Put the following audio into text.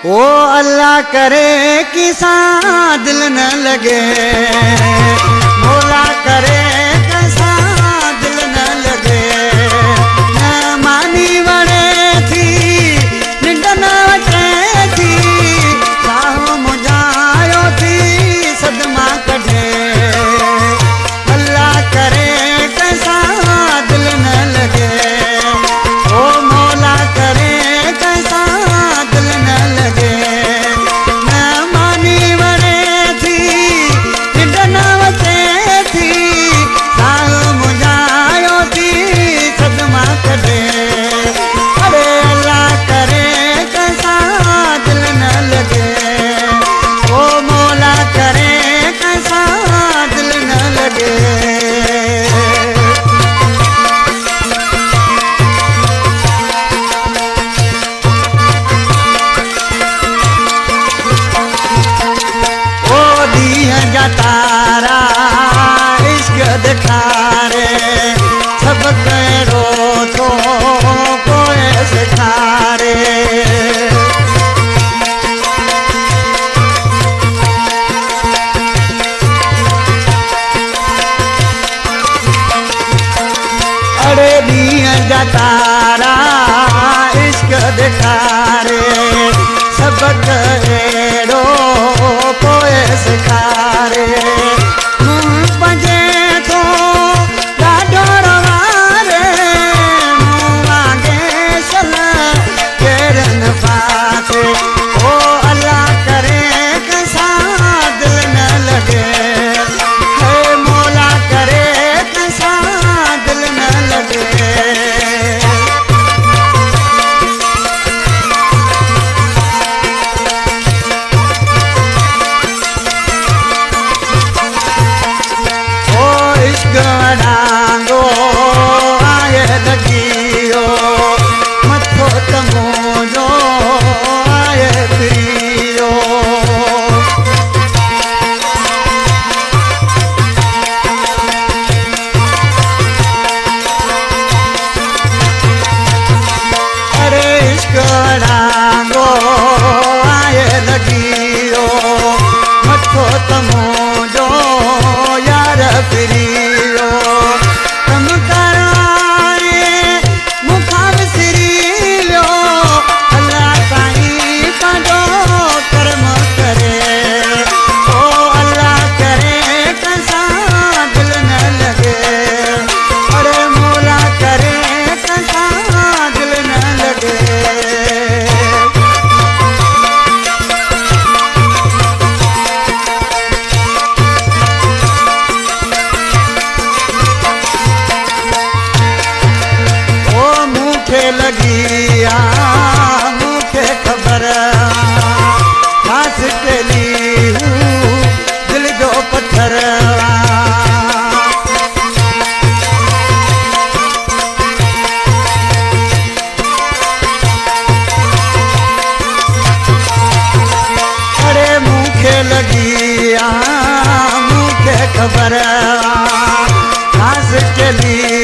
ओ अल्लाह करे किसान दिल न लगे, मौला करे किसान दिल न लगे। न मानी वणे थी निंड न अचे थी, साहो मुझायो थी सदमा कढे। अल्लाह करे किसान दिल न लगे, ओ मौला करे किसान दिल न लगे। न मानी वणे थी निंड न अचे थी, साहो मुझायो थी सदमा कढे। अरे अल्लाह करे किसान दिल न लगे, ओ मौला करे किसान दिल न लगे। तारा इश्क दिखारे सब करो तो कोई सिखारे। अरे दिया जा तारा इश्क दिखारे सब करो कोई सिखारे। डांगो आए लगियो मथो तमोजो आए प्रियो। अरे इश्क डांगो आए लगियो मथो तमोजो यार प्रियो। तम कराए मुखा विसरियो, अल्लाह साईं पंहिंजो कर्म करे। ओ अल्लाह करे कंसां दिल न लगे, अरे मौला करे कंसां दिल न लगे। लगिया मुझे खबर खास के ली दिल जो पत्थर। अरे मुझे लगिया मुझे खबर खास के ली